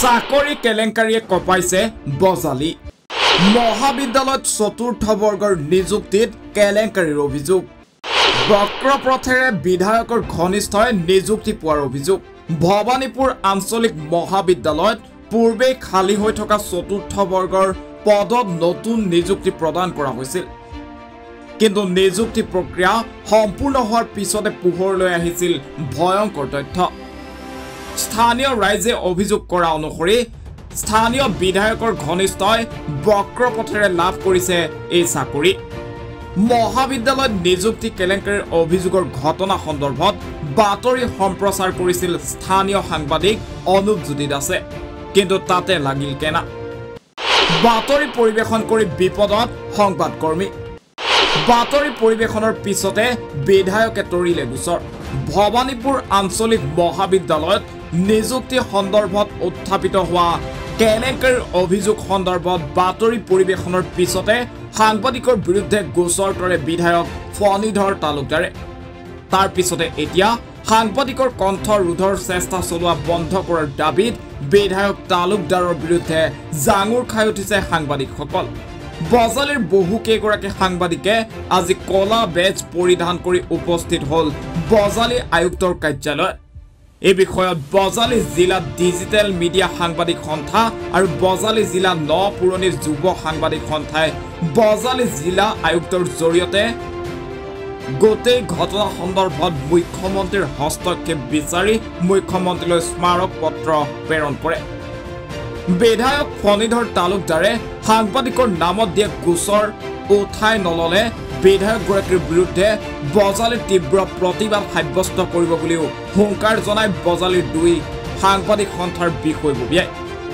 চাকৰি কেলেংকাৰীয়ে কপাইছে বজালি মহাবিদ্যালয়ত চতুৰ্থ বৰ্গৰ নিযুক্তিত কেলেংকাৰীৰ অভিযোগ বক্ৰপথেৰে বিধায়কৰ ঘনিষ্ঠই নিযুক্তি পোৱাৰ অভিযোগ ভৱানীপুৰ আঞ্চলিক মহাবিদ্যালয়ত পূৰ্বে খালী হৈ থকা চতুৰ্থ বৰ্গৰ পদত নতুন নিযুক্তি প্ৰদান কৰা হৈছিল কিন্তু নিযুক্তি প্ৰক্ৰিয়া সম্পূৰ্ণ হোৱাৰ পিছতে পোহৰলৈ আহিছিল ভয়ংকৰ তথ্য স্থানীয় ৰাইজে অভিযোগ কৰা অনুসৰি স্থানীয় বিধায়কৰ ঘনিষ্ঠই বক্ৰপথেৰে লাভ কৰিছে এই চাকৰি মহাবিদ্যালয়ত নিযুক্তি কেলেংকাৰীৰ অভিযোগৰ ঘটনা সন্দৰ্ভত বাতৰি সম্প্ৰচাৰ কৰিছিল স্থানীয় সাংবাদিক অনুপজ্যোতি দাসে কিন্তু তাতে লাগিল কেনা বাতৰি পৰিৱেশন কৰি বিপদত সংবাদকৰ্মী বাতৰি পৰিৱেশনৰ পিছতে বিধায়কে তৰিলে গোচৰ ভৱানীপুৰ আঞ্চলিক মহাবিদ্যালয়ত নিযুক্তি সন্দৰ্ভত উত্থাপিত হোৱা কেলেংকাৰীৰ অভিযোগ সন্দৰ্ভত বাতৰি পৰিৱেশনৰ পিছতে সাংবাদিকৰ বিৰুদ্ধে গোচৰ তৰে বিধায়ক ফণীধৰ তালুকদাৰে তাৰ পিছতে এতিয়া সাংবাদিকৰ কণ্ঠ ৰোধৰ চেষ্টা চলোৱা বন্ধ কৰাৰ দাবীত বিধায়ক তালুকদাৰৰ বিৰুদ্ধে জাঙুৰ খাই উঠিছে সাংবাদিকসকল বজালিৰ বহু কেইগৰাকী সাংবাদিকে আজি কলা বেজ পৰিধান কৰি উপস্থিত হল বজালি আয়ুক্তৰ কাৰ্যালয় এই বিষয়ত বজালি জিলা ডিজিটেল মিডিয়া সাংবাদিক সন্থা আৰু বজালি জিলা পুৰণি যুৱ সাংবাদিক সন্থাই বজালি জিলা আয়ুক্তৰ জৰিয়তে গোটেই ঘটনা সন্দৰ্ভত মুখ্যমন্ত্ৰীৰ হস্তক্ষেপ বিচাৰি মুখ্যমন্ত্ৰীলৈ স্মাৰক পত্ৰ প্ৰেৰণ কৰে বিধায়ক ফণীধৰ তালুকদাৰে সাংবাদিকৰ নামত দিয়া গোচৰ উঠাই নললে বিধায়কগৰাকীৰ বিৰুদ্ধে বজালিৰ তীব্ৰ প্ৰতিবাদ সাব্যস্ত কৰিব বুলিও হুংকাৰ জনাই বজালিৰ দুই সাংবাদিক সন্থাৰ বিষয়ববীয়াই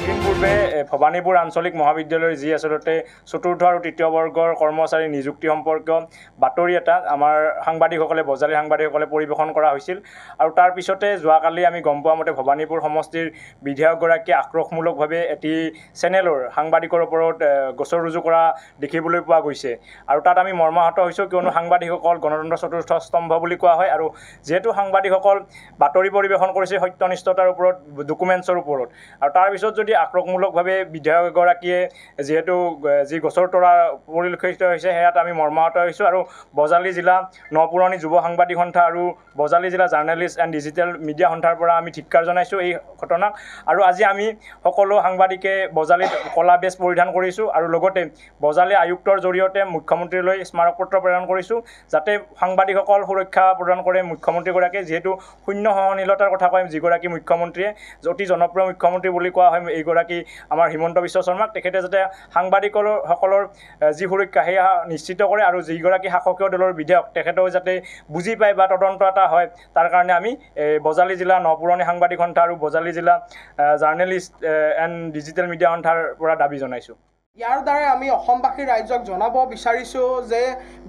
পূৰ্বে ভৱানীপুৰ আঞ্চলিক মহাবিদ্যালয়ৰ যি আচলতে চতুৰ্থ আৰু তৃতীয় বৰ্গৰ কৰ্মচাৰী নিযুক্তি সম্পৰ্কীয় বাতৰি এটা আমাৰ সাংবাদিকসকলে বজালিৰ সাংবাদিকসকলে পৰিৱেশন কৰা হৈছিল আৰু তাৰ পিছতে যোৱাকালি আমি গম পোৱা মতে ভৱানীপুৰ সমষ্টিৰ বিধায়কগৰাকীয়ে আক্ৰোশমূলকভাৱে এটি চেনেলৰ সাংবাদিকৰ ওপৰত গোচৰ ৰুজু কৰা দেখিবলৈ পোৱা গৈছে আৰু তাত আমি মৰ্মাহত হৈছোঁ কিয়নো সাংবাদিকসকল গণতন্ত্ৰ চতুৰ্থ স্তম্ভ বুলি কোৱা হয় আৰু যিহেতু সাংবাদিকসকল বাতৰি পৰিৱেশন কৰিছে সত্যনিষ্ঠতাৰ ওপৰত ডকুমেণ্টছৰ ওপৰত আৰু তাৰ পিছত যদি আক্ৰমণমূলকভাৱে বিধায়কগৰাকীয়ে যিহেতু যি গোচৰ তৰা পৰিলক্ষিত হৈছে সেয়াত আমি মৰ্মাহত হৈছোঁ আৰু বজালি জিলা পুৰণি যুৱ সাংবাদিক সন্থা আৰু বজালি জিলা জাৰ্নেলিষ্ট এণ্ড ডিজিটেল মিডিয়া সন্থাৰ পৰা আমি ধিক্কাৰ জনাইছোঁ এই ঘটনাক আৰু আজি আমি সকলো সাংবাদিকে বজালিত কলা বেজ পৰিধান কৰিছোঁ আৰু লগতে বজালি আয়ুক্তৰ জৰিয়তে মুখ্যমন্ত্ৰীলৈ স্মাৰক পত্ৰ প্ৰেৰণ কৰিছোঁ যাতে সাংবাদিকসকল সুৰক্ষা প্ৰদান কৰে মুখ্যমন্ত্ৰীগৰাকীয়ে যিহেতু শূন্য সহনশীলতাৰ কথা কয় যিগৰাকী মুখ্যমন্ত্ৰীয়ে অতি জনপ্ৰিয় মুখ্যমন্ত্ৰী বুলি কোৱা হয় এইগৰাকী আমাৰ হিমন্ত বিশ্ব শৰ্মাক তেখেতে যাতে সাংবাদিকসকলৰ যি সুৰক্ষা সেয়া নিশ্চিত কৰে আৰু যিগৰাকী শাসকীয় দলৰ বিধায়ক তেখেতেও যাতে বুজি পায় বা তদন্ত এটা হয় তাৰ কাৰণে আমি বজালি জিলা পুৰণি সাংবাদিক সন্থা আৰু বজালি জিলা জাৰ্নেলিষ্ট এণ্ড ডিজিটেল মিডিয়া সন্থাৰ পৰা দাবী জনাইছোঁ ইয়াৰ দ্বাৰা আমি অসমবাসী ৰাইজক জনাব বিচাৰিছোঁ যে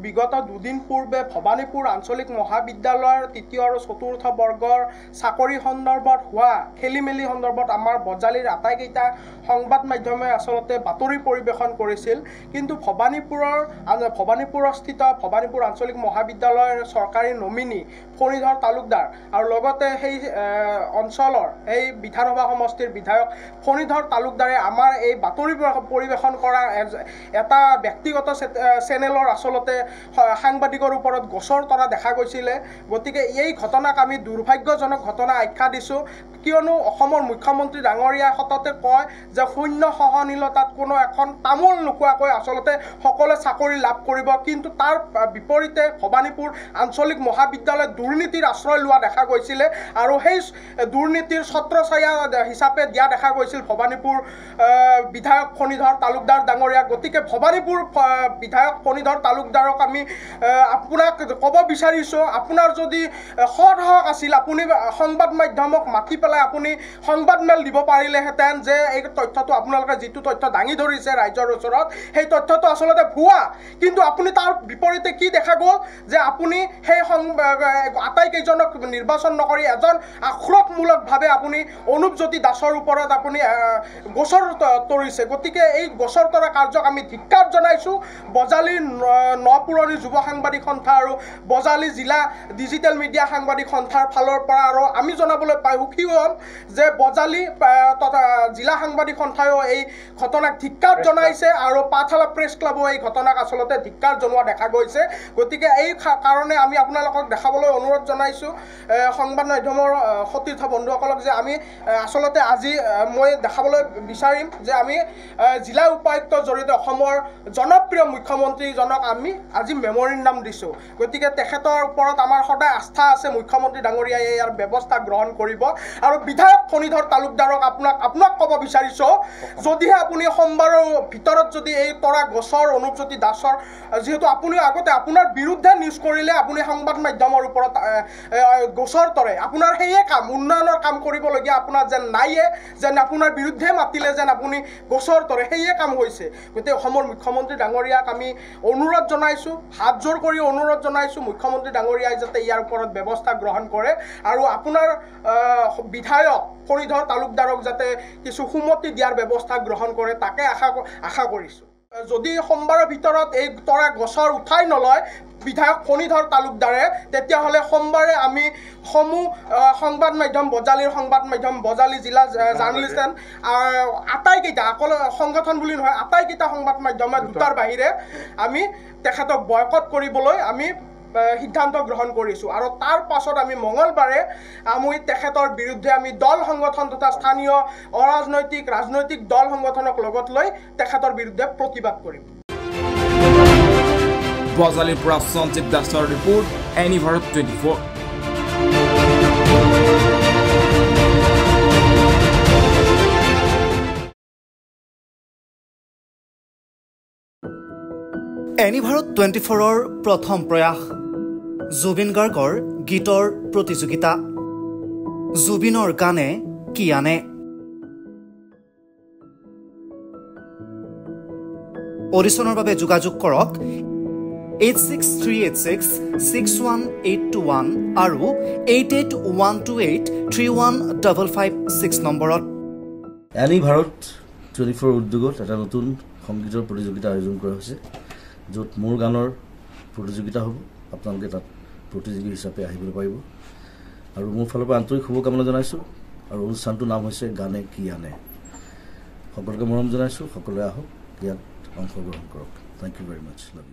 বিগত দুদিন পূৰ্বে ভৱানীপুৰ আঞ্চলিক মহাবিদ্যালয়ৰ তৃতীয় আৰু চতুৰ্থ বৰ্গৰ চাকৰি সন্দৰ্ভত হোৱা খেলিমেলি সন্দৰ্ভত আমাৰ বজালিৰ আটাইকেইটা সংবাদ মাধ্যমে আচলতে বাতৰি পৰিৱেশন কৰিছিল কিন্তু ভৱানীপুৰস্থিত ভৱানীপুৰ আঞ্চলিক মহাবিদ্যালয়ৰ চৰকাৰী নমিনী ফণীধৰ তালুকদাৰ আৰু লগতে সেই অঞ্চলৰ এই বিধানসভা সমষ্টিৰ বিধায়ক ফণীধৰ তালুকদাৰে আমাৰ এই বাতৰি পৰিৱেশন কৰা এটা ব্যক্তিগত চেনেলৰ আচলতে সাংবাদিকৰ ওপৰত গোচৰ তৰা দেখা গৈছিলে গতিকে এই ঘটনাক আমি দুৰ্ভাগ্যজনক ঘটনা আখ্যা দিছোঁ কিয়নো অসমৰ মুখ্যমন্ত্ৰী ডাঙৰীয়াই সততে কয় যে শূন্য সহনশীলতাত কোনো এখন তামোল নোখোৱাকৈ আচলতে সকলোৱে চাকৰি লাভ কৰিব কিন্তু তাৰ বিপৰীতে ভৱানীপুৰ আঞ্চলিক মহাবিদ্যালয়ত দুৰ্নীতিৰ আশ্ৰয় লোৱা দেখা গৈছিলে আৰু সেই দুৰ্নীতিৰ ছত্ৰছায়া হিচাপে দিয়া দেখা গৈছিল ভৱানীপুৰ বিধায়ক ফণীধৰ তালুকদাৰ ডাঙৰীয়া গতিকে ভৱানীপুৰ বিধায়ক ফণীধৰ তালুকদাৰক আমি আপোনাক ক'ব বিচাৰিছোঁ আপোনাৰ যদি সৎ সাহস আছিল আপুনি সংবাদ মাধ্যমক মাতি পেলাই আপুনি সংবাদমেল দিব পাৰিলেহেঁতেন যে এই তথ্যটো আপোনালোকে যিটো তথ্য দাঙি ধৰিছে ৰাইজৰ ওচৰত সেই তথ্যটো আচলতে ভুৱা কিন্তু আপুনি তাৰ বিপৰীতে কি দেখা গ'ল যে আপুনি সেই আটাইকেইজনক নিৰ্বাচন নকৰি এজন আক্ৰোশমূলকভাৱে আপুনি অনুপজ্যোতি দাসৰ ওপৰত আপুনি গোচৰ তৰিছে গতিকে এই গোচৰ গছৰতৰা কাৰ্যক আমি ধিক্কাৰ জনাইছোঁ বজালী নপুৰণি যুৱ সাংবাদিক সন্থা আৰু বজালী জিলা ডিজিটেল মিডিয়া সাংবাদিক সন্থাৰ ফালৰ পৰা আৰু আমি জনাবলৈ পাই সুখী হ'ম যে বজালী তথা জিলা সাংবাদিক সন্থায়ো এই ঘটনাক ধিক্কাৰ জনাইছে আৰু পাঠশালা প্ৰেছ ক্লাবো এই ঘটনাক আচলতে ধিক্কাৰ জনোৱা দেখা গৈছে গতিকে এই কাৰণে আমি আপোনালোকক দেখাবলৈ অনুৰোধ জনাইছোঁ সংবাদ মাধ্যমৰ সতীৰ্থ বন্ধুসকলক যে আমি আচলতে আজি মই দেখাবলৈ বিচাৰিম যে আমি জিলা উপায়ুক্তৰ জৰিয়তে অসমৰ জনপ্ৰিয় মুখ্যমন্ত্ৰীজনক আমি আজি মেমৰিণ্ডাম দিছোঁ গতিকে তেখেতৰ ওপৰত আমাৰ সদায় আস্থা আছে মুখ্যমন্ত্ৰী ডাঙৰীয়াই ইয়াৰ ব্যৱস্থা গ্ৰহণ কৰিব আৰু বিধায়ক ফণীধৰ তালুকদাৰক আপোনাক ক'ব বিচাৰিছোঁ যদিহে আপুনি সোমবাৰৰ ভিতৰত যদি এই তৰা গছৰ অনুপজ্যোতি দাসৰ যিহেতু আপুনি আগতে আপোনাৰ বিৰুদ্ধে নিউজ কৰিলে আপুনি সংবাদ মাধ্যমৰ ওপৰত গছৰ তৰে আপোনাৰ সেয়ে কাম উন্নয়নৰ কাম কৰিবলগীয়া আপোনাৰ যেন নাইয়ে যেন আপোনাৰ বিৰুদ্ধে মাতিলে যেন আপুনি গছৰ তৰে সেয়ে কাম হৈছে গতিকে অসমৰ মুখ্যমন্ত্ৰী ডাঙৰীয়াক আমি অনুৰোধ জনাইছোঁ হাত জোৰ কৰি অনুৰোধ জনাইছোঁ মুখ্যমন্ত্ৰী ডাঙৰীয়াই যাতে ইয়াৰ ওপৰত ব্যৱস্থা গ্ৰহণ কৰে আৰু আপোনাৰ বিধায়ক ফণীধৰ তালুকদাৰক যাতে কিছু সুমতি দিয়াৰ ব্যৱস্থা গ্ৰহণ কৰে তাকে আশা কৰিছোঁ যদি সোমবাৰৰ ভিতৰত এই তৰা গছৰ উঠাই নলয় বিধায়ক ফণীধৰ তালুকদাৰে তেতিয়াহ'লে সোমবাৰে আমি সমূহ সংবাদ মাধ্যম বজালীৰ সংবাদ মাধ্যম বজালী জিলা জাৰ্নেলিষ্ট আটাইকেইটা অকল সংগঠন বুলি নহয় আটাইকেইটা সংবাদ মাধ্যমে দুটাৰ বাহিৰে আমি তেখেতক বয়কট কৰিবলৈ আমি সিদ্ধান্ত গ্ৰহণ কৰিছোঁ আৰু তাৰ পাছত আমি মঙলবাৰে আমি তেখেতৰ বিৰুদ্ধে আমি দল সংগঠন তথা স্থানীয় ৰাজনৈতিক দল সংগঠনক লগত লৈ তেখেতৰ বিৰুদ্ধে প্ৰতিবাদ কৰিম বজালীৰ পৰা সঞ্জীৱ দাসৰ ৰিপৰ্ট এনি ভাৰত 24 এনি ভাৰত 24ৰ প্ৰথম প্ৰয়াস জুবিন গাৰ্গৰ গীতৰ প্ৰতিযোগিতা জুবিনৰ গানে কি আনে অডিশ্যনৰ বাবে যোগাযোগ কৰক 8638661821 আৰু 8812831556 নম্বৰত এনি ভাৰত 24 উদ্যোগত এটা নতুন সংগীতৰ প্ৰতিযোগিতা আয়োজন কৰা হৈছে য'ত মোৰ গানৰ প্ৰতিযোগিতা হ'ব আপোনালোকে তাত প্ৰতিযোগী হিচাপে আহিবলৈ পাৰিব আৰু মোৰ ফালৰ পৰা আন্তৰিক শুভকামনা জনাইছোঁ আৰু অনুষ্ঠানটোৰ নাম হৈছে গানে কি আনে সকলোকে মৰম জনাইছোঁ সকলোৱে আহক ইয়াত অংশগ্ৰহণ কৰক thank you very much love U